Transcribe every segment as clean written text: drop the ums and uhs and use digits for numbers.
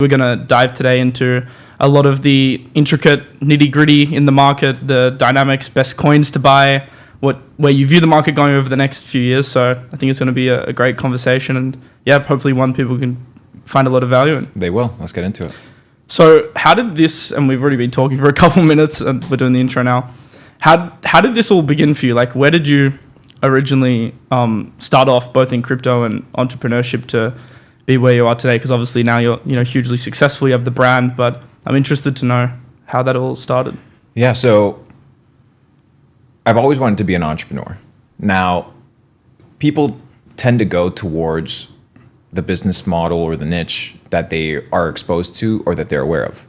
We're going to dive today into a lot of the intricate nitty-gritty in the market, the dynamics, best coins to buy, where you view the market going over the next few years. So I think it's going to be a great conversation, and yeah, hopefully one people can find a lot of value in. They will. Let's get into it. So how did this, and we've already been talking for a couple minutes and we're doing the intro now, how did this all begin for you? Like, where did you originally start off, both in crypto and entrepreneurship, to be where you are today? Because obviously now you're hugely successful, you have the brand, but I'm interested to know how that all started. Yeah, so I've always wanted to be an entrepreneur. Now, people tend to go towards the business model or the niche that they are exposed to or that they're aware of.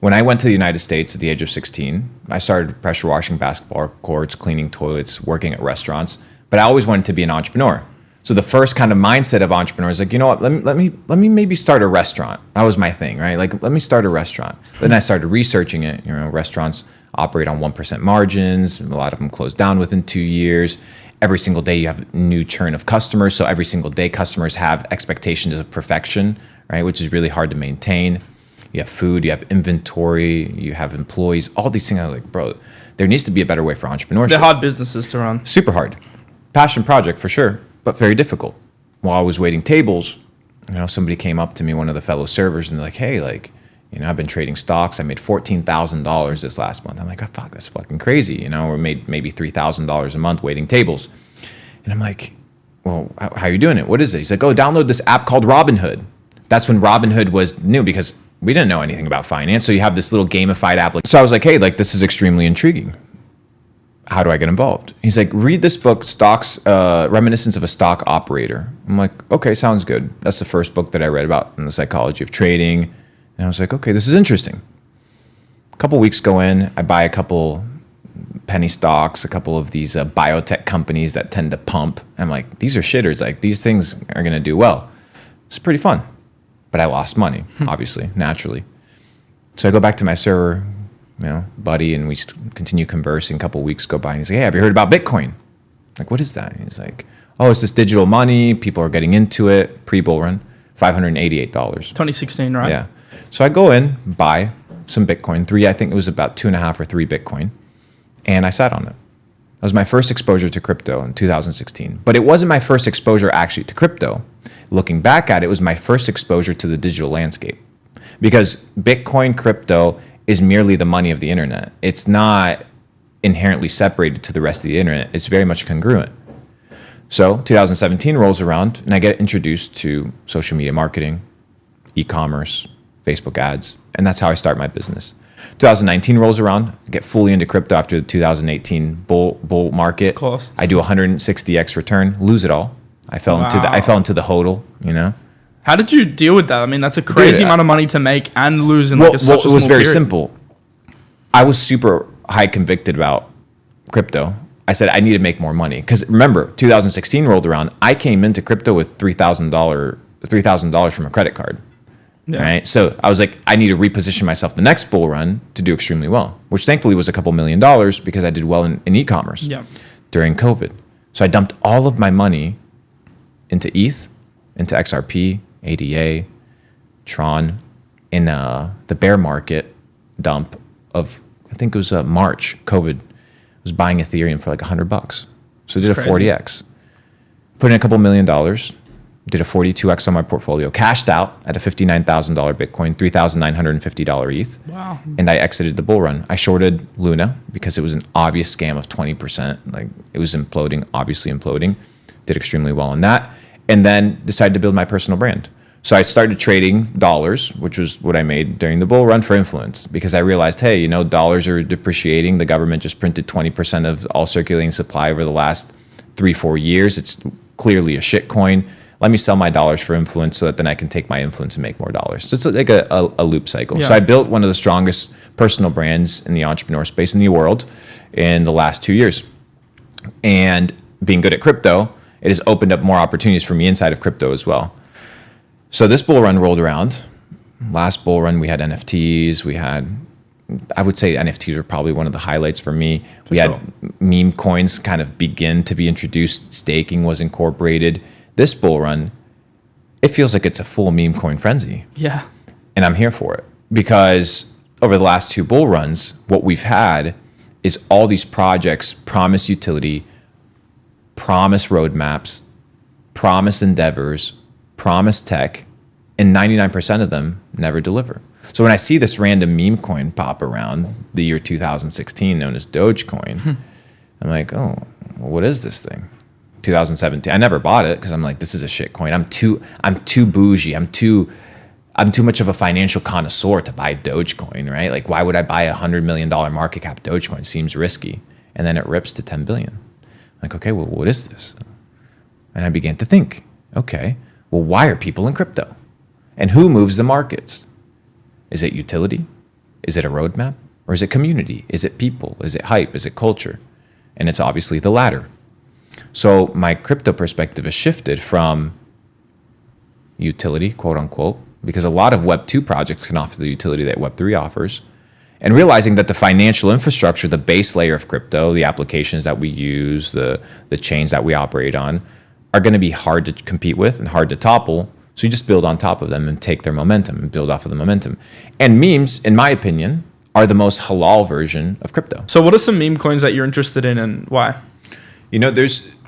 When I went to the United States at the age of 16, I started pressure washing basketball courts, cleaning toilets, working at restaurants, but I always wanted to be an entrepreneur. So the first kind of mindset of entrepreneurs is like, you know what, let me maybe start a restaurant. That was my thing, right? Like, let me start a restaurant. Then I started researching it. Restaurants operate on 1% margins. A lot of them close down within 2 years. Every single day you have a new churn of customers. So every single day customers have expectations of perfection, right? Which is really hard to maintain. You have food, you have inventory, you have employees, all these things. I was like, bro, there needs to be a better way for entrepreneurship. They're hard businesses to run. Super hard. Passion project for sure, but very difficult. While I was waiting tables, somebody came up to me, one of the fellow servers, and they're like, hey, I've been trading stocks. I made $14,000 this last month. I'm like, oh, fuck, that's fucking crazy. Or made maybe $3,000 a month waiting tables. And I'm like, well, how are you doing it? What is it? He's like, oh, download this app called Robinhood. That's when Robinhood was new because we didn't know anything about finance. So you have this little gamified app. So I was like, hey, this is extremely intriguing. How do I get involved? He's like, read this book, Stocks, Reminiscence of a Stock Operator. I'm like, okay, sounds good. That's the first book that I read about in the psychology of trading. And I was like, okay, this is interesting. A couple weeks go in, I buy a couple penny stocks, a couple of these biotech companies that tend to pump. I'm like, these are shitters. Like, these things are going to do well. It's pretty fun. But I lost money, obviously, naturally. So I go back to my server, buddy, and we continue conversing. A couple of weeks go by, and he's like, hey, have you heard about Bitcoin? Like, what is that? And he's like, oh, it's this digital money. People are getting into it. Pre-bull run, $588. 2016, right? Yeah. So I go in, buy some Bitcoin, I think it was about 2.5 or 3 Bitcoin, and I sat on it. That was my first exposure to crypto in 2016. But it wasn't my first exposure actually to crypto. Looking back at it, it was my first exposure to the digital landscape. Because Bitcoin crypto is merely the money of the internet. It's not inherently separated to the rest of the internet. It's very much congruent. So 2017 rolls around and I get introduced to social media marketing, e-commerce, Facebook ads, and that's how I start my business. 2019 rolls around, I get fully into crypto after the 2018 bull market. Of course. I do 160x return, lose it all. I fell into the hodl, How did you deal with that? I mean, that's a crazy amount of money to make and lose in such a small period. It was very simple. I was super high convicted about crypto. I said I need to make more money because remember, 2016 rolled around. I came into crypto with $3,000 from a credit card. Yeah. Right. So I was like, I need to reposition myself the next bull run to do extremely well, which thankfully was a couple $1 million because I did well in e-commerce during COVID. So I dumped all of my money into ETH, into XRP, ADA, Tron, in the bear market dump of, I think it was March, COVID. I was buying Ethereum for like $100. So I did a 40x. Put in a couple $1 million. Did a 42x on my portfolio, cashed out at a $59,000 Bitcoin, $3,950 ETH. Wow. And I exited the bull run. I shorted Luna because it was an obvious scam of 20%. Like, it was obviously imploding. Did extremely well on that. And then decided to build my personal brand. So I started trading dollars, which was what I made during the bull run, for influence, because I realized, hey, dollars are depreciating. The government just printed 20% of all circulating supply over the last 3-4 years. It's clearly a shit coin. Let me sell my dollars for influence so that then I can take my influence and make more dollars. So it's like a loop cycle. Yeah. So I built one of the strongest personal brands in the entrepreneur space in the world in the last 2 years. And being good at crypto, it has opened up more opportunities for me inside of crypto as well. So this bull run rolled around. Last bull run, we had NFTs. I would say NFTs were probably one of the highlights for me. We had meme coins kind of begin to be introduced. Staking was incorporated. This bull run, it feels like it's a full meme coin frenzy. Yeah. And I'm here for it because over the last 2 bull runs, what we've had is all these projects promise utility, promise roadmaps, promise endeavors, promise tech, and 99% of them never deliver. So when I see this random meme coin pop around the year 2016 known as Dogecoin, I'm like, oh, well, what is this thing? 2017. I never bought it because I'm like, this is a shit coin. I'm too bougie. I'm too much of a financial connoisseur to buy Dogecoin, right? Like, why would I buy $100 million market cap Dogecoin? Seems risky. And then it rips to 10 billion. I'm like, okay, well, what is this? And I began to think, okay, well, why are people in crypto? And who moves the markets? Is it utility? Is it a roadmap? Or is it community? Is it people? Is it hype? Is it culture? And it's obviously the latter. So my crypto perspective has shifted from utility, quote unquote, because a lot of Web 2 projects can offer the utility that Web 3 offers, and realizing that the financial infrastructure, the base layer of crypto, the applications that we use, the chains that we operate on, are going to be hard to compete with and hard to topple. So you just build on top of them and take their momentum and build off of the momentum. And memes, in my opinion, are the most halal version of crypto. So what are some meme coins that you're interested in and why? You know,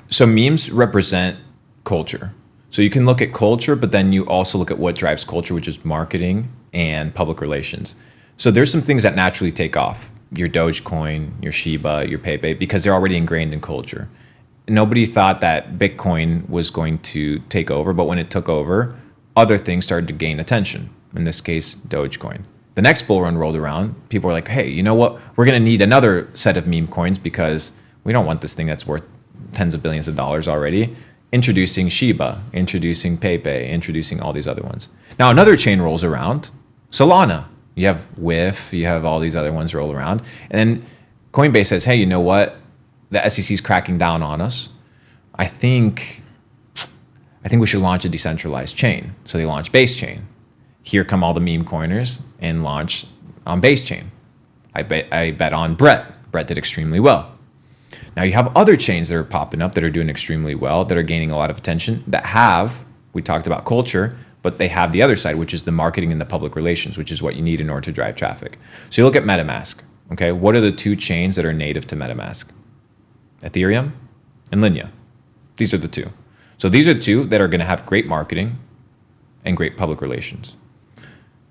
so memes represent culture. So you can look at culture, but then you also look at what drives culture, which is marketing and public relations. So there's some things that naturally take off. Your Dogecoin, your Shiba, your Pepe, because they're already ingrained in culture. Nobody thought that Bitcoin was going to take over, but when it took over, other things started to gain attention. In this case, Dogecoin. The next bull run rolled around. People were like, hey, you know what? We're going to need another set of meme coins because we don't want this thing that's worth tens of billions of dollars already. Introducing Shiba, introducing Pepe, introducing all these other ones. Now, another chain rolls around, Solana. You have WIF, you have all these other ones roll around. And then Coinbase says, hey, you know what? The SEC is cracking down on us. I think we should launch a decentralized chain. So they launch Base Chain. Here come all the meme coiners and launch on Base Chain. I bet on Brett. Brett did extremely well. Now you have other chains that are popping up that are doing extremely well, that are gaining a lot of attention, we talked about culture, but they have the other side, which is the marketing and the public relations, which is what you need in order to drive traffic. So you look at MetaMask, okay? What are the 2 chains that are native to MetaMask? Ethereum and Linea. These are the 2. So these are 2 that are going to have great marketing and great public relations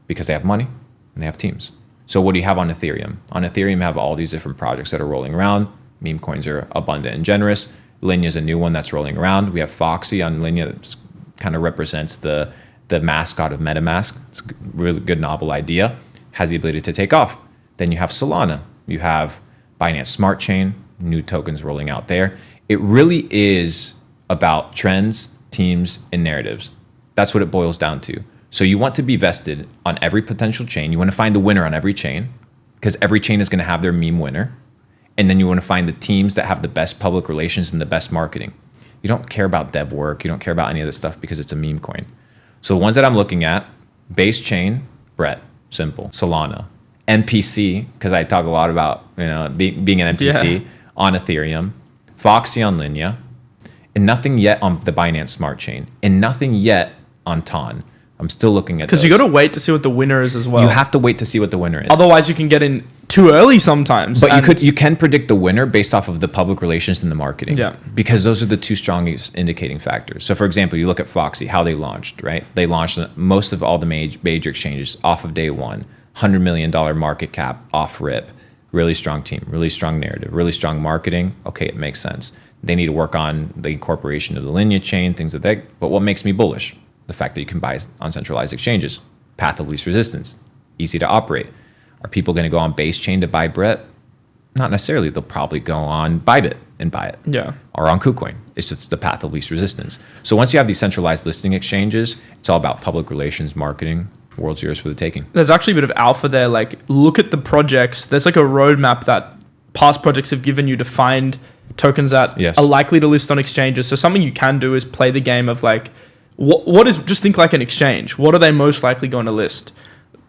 because they have money and they have teams. So what do you have on Ethereum? On Ethereum, you have all these different projects that are rolling around. Meme coins are abundant and generous. Linea is a new one that's rolling around. We have Foxy on Linea that kind of represents the mascot of MetaMask. It's a really good novel idea. Has the ability to take off. Then you have Solana. You have Binance Smart Chain, new tokens rolling out there. It really is about trends, teams, and narratives. That's what it boils down to. So you want to be vested on every potential chain. You want to find the winner on every chain because every chain is going to have their meme winner. And then you want to find the teams that have the best public relations and the best marketing. You don't care about dev work. You don't care about any of this stuff because it's a meme coin. So the ones that I'm looking at, Base Chain, Brett, simple. Solana, MPC, because I talk a lot about being an MPC on Ethereum, Foxy on Linea, and nothing yet on the Binance Smart Chain, and nothing yet on Ton. I'm still looking at because you got to wait to see what the winner is as well. You have to wait to see what the winner is. Otherwise, you can get in too early sometimes. But you can predict the winner based off of the public relations and the marketing. Yeah. Because those are the 2 strongest indicating factors. So for example, you look at Foxy, how they launched, right? They launched most of all the major exchanges off of day one. $100 million market cap off rip. Really strong team, really strong narrative, really strong marketing. Okay, it makes sense. They need to work on the incorporation of the Linea chain, things like that. But what makes me bullish? The fact that you can buy on centralized exchanges. Path of least resistance. Easy to operate. Are people going to go on Base Chain to buy Brett? Not necessarily. They'll probably go on Bybit and buy it. Yeah. Or on KuCoin. It's just the path of least resistance. So once you have these centralized listing exchanges, it's all about public relations, marketing. World's yours for the taking. There's actually a bit of alpha there. Like, look at the projects. There's like a roadmap that past projects have given you to find tokens that are likely to list on exchanges. So something you can do is play the game of like, just think like an exchange. What are they most likely going to list?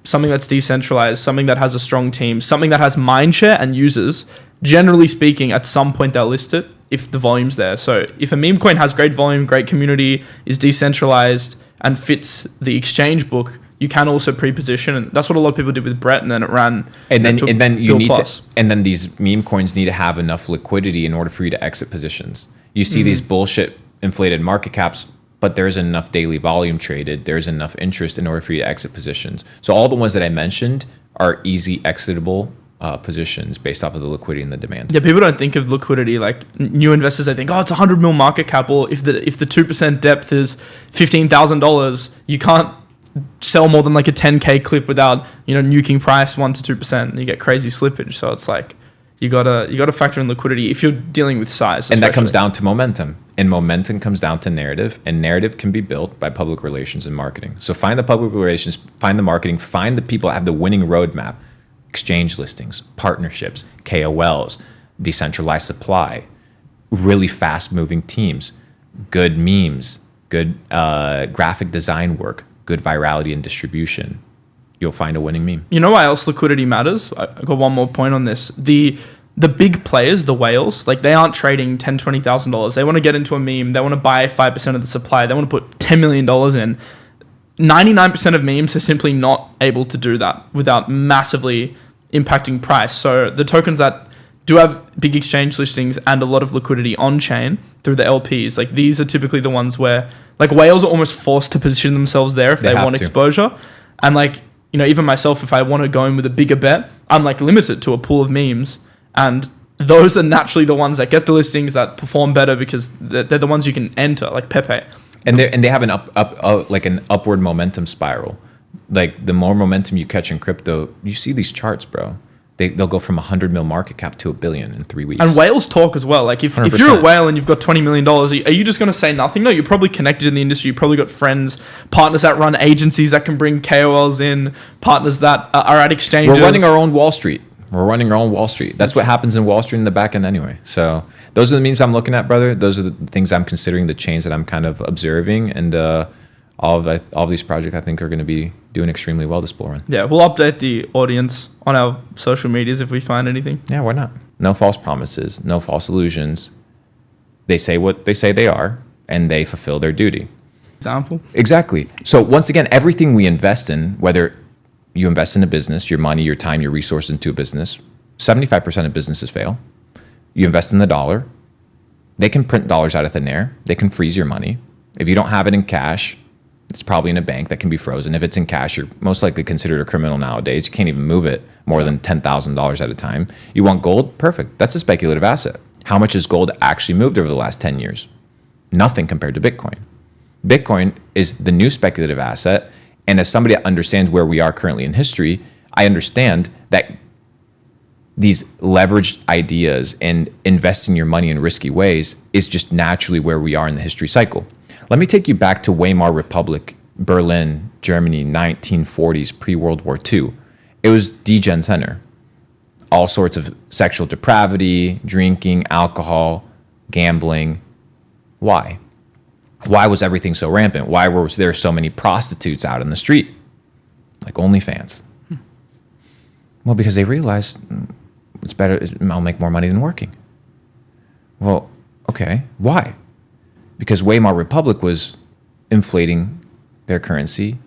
Something that's decentralized, something that has a strong team, something that has mindshare and users. Generally speaking, at some point they'll list it if the volume's there. So if a meme coin has great volume, great community, is decentralized and fits the exchange book, you can also pre-position, and that's what a lot of people did with Brett, and then it ran. And then you need plus. to, and then these meme coins need to have enough liquidity in order for you to exit positions. You see these bullshit inflated market caps, but there's enough daily volume traded. There's enough interest in order for you to exit positions. So all the ones that I mentioned are easy exitable positions based off of the liquidity and the demand. Yeah, people don't think of liquidity. Like new investors, they think, oh, it's 100 mil market cap, or if the 2% depth is $15,000, you can't sell more than like a 10K clip without nuking price 1 to 2%, and you get crazy slippage. So it's like you gotta factor in liquidity if you're dealing with size, especially. And that comes down to momentum, and momentum comes down to narrative, and narrative can be built by public relations and marketing. So find the public relations, find the marketing, find the people that have the winning roadmap. Exchange listings, partnerships, KOLs, decentralized supply, really fast moving teams, good memes, good graphic design work, good virality and distribution. You'll find a winning meme. You know why else liquidity matters? I got one more point on this. The big players, the whales, like they aren't trading $10,000, $20,000. They want to get into a meme. They want to buy 5% of the supply. They want to put $10 million in. 99% of memes are simply not able to do that without massively impacting price. So the tokens that do have big exchange listings and a lot of liquidity on chain through the LPs, like these are typically the ones where like whales are almost forced to position themselves there if they want exposure. And like, even myself, if I want to go in with a bigger bet, I'm like limited to a pool of memes, and those are naturally the ones that get the listings that perform better because they're the ones you can enter, like Pepe. And they have an an upward momentum spiral. Like the more momentum you catch in crypto, you see these charts, bro. They'll go from 100 mil market cap to $1 billion in 3 weeks. And whales talk as well. Like if you're a whale and you've got $20 million, are you just going to say nothing? No, you're probably connected in the industry. You've probably got friends, partners that run agencies that can bring KOLs in, partners that are at exchanges. We're running our own Wall Street. That's what happens in Wall Street in the back end anyway. So those are the memes I'm looking at, brother. Those are the things I'm considering, the chains that I'm kind of observing. And all of these projects I think are going to be doing extremely well this bull run. Yeah, we'll update the audience on our social medias if we find anything. Yeah, why not? No false promises, no false illusions. They say what they say they are, and they fulfill their duty. Example? Exactly. So once again, everything we invest in, whether you invest in a business, your money, your time, your resources into a business, 75% of businesses fail. You invest in the dollar. They can print dollars out of thin air. They can freeze your money. If you don't have it in cash, it's probably in a bank that can be frozen. If it's in cash, you're most likely considered a criminal nowadays. You can't even move it more than $10,000 at a time. You want gold? Perfect. That's a speculative asset. How much has gold actually moved over the last 10 years? Nothing compared to Bitcoin. Bitcoin is the new speculative asset. And as somebody that understands where we are currently in history, I understand that these leveraged ideas and investing your money in risky ways is just naturally where we are in the history cycle. Let me take you back to Weimar Republic, Berlin, Germany, 1940s, pre-World War II. It was degen center. All sorts of sexual depravity, drinking, alcohol, gambling. Why? Why was everything so rampant? Why was there so many prostitutes out in the street? Like OnlyFans. Well, because they realized it's better, I'll make more money than working. Well, okay, why? Because Weimar Republic was inflating their currency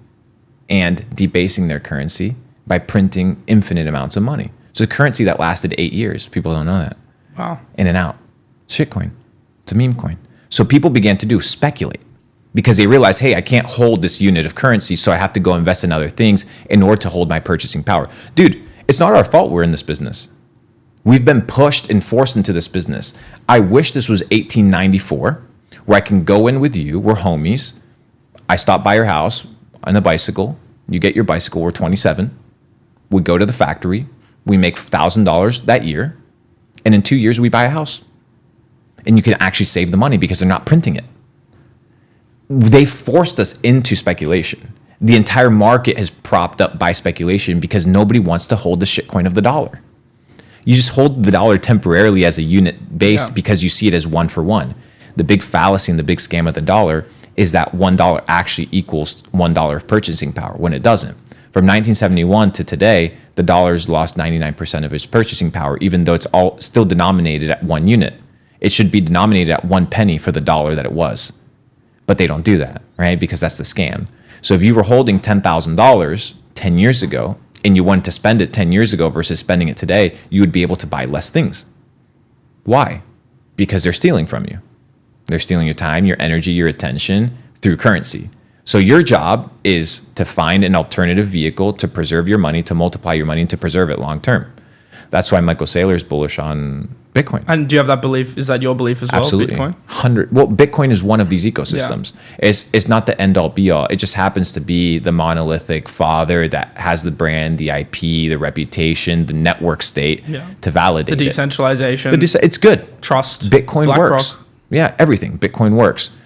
and debasing their currency by printing infinite amounts of money. So a currency that lasted 8 years, people don't know that. Wow. In and out. Shitcoin. It's a meme coin. So people began to speculate because they realized, hey, I can't hold this unit of currency, so I have to go invest in other things in order to hold my purchasing power. Dude, it's not our fault we're in this business. We've been pushed and forced into this business. I wish this was 1894, where I can go in with you, we're homies. I stop by your house on a bicycle. You get your bicycle, we're 27. We go to the factory. We make $1,000 that year. And in 2 years, we buy a house. And you can actually save the money because they're not printing it. They forced us into speculation. The entire market is propped up by speculation because nobody wants to hold the shitcoin of the dollar. You just hold the dollar temporarily as a unit base because you see it as one for one. The big fallacy and the big scam of the dollar is that $1 actually equals $1 of purchasing power when it doesn't. From 1971 to today, the dollar's lost 99% of its purchasing power, even though it's all still denominated at 1 unit. It should be denominated at 1 penny for the dollar that it was. But they don't do that, right? Because that's the scam. So if you were holding $10,000 10 years ago and you wanted to spend it 10 years ago versus spending it today, you would be able to buy less things. Why? Because they're stealing from you. They're stealing your time, your energy, your attention through currency. So your job is to find an alternative vehicle to preserve your money, to multiply your money, and to preserve it long term. That's why Michael Saylor is bullish on Bitcoin. And do you have that belief? Is that your belief as well? Absolutely. Bitcoin? Well, Bitcoin is one of these ecosystems. Yeah. It's not the end all be all. It just happens to be the monolithic father that has the brand, the IP, the reputation, the network state to validate the decentralization. It's good. Trust. Bitcoin works. Yeah, everything. Bitcoin works.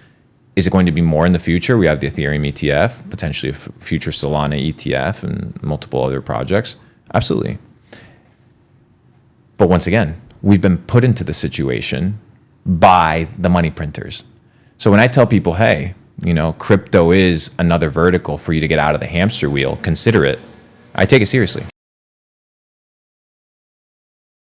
Is it going to be more in the future? We have the Ethereum ETF, potentially a future Solana ETF, and multiple other projects. Absolutely. But once again, we've been put into the situation by the money printers. So when I tell people, hey, crypto is another vertical for you to get out of the hamster wheel, consider it, I take it seriously.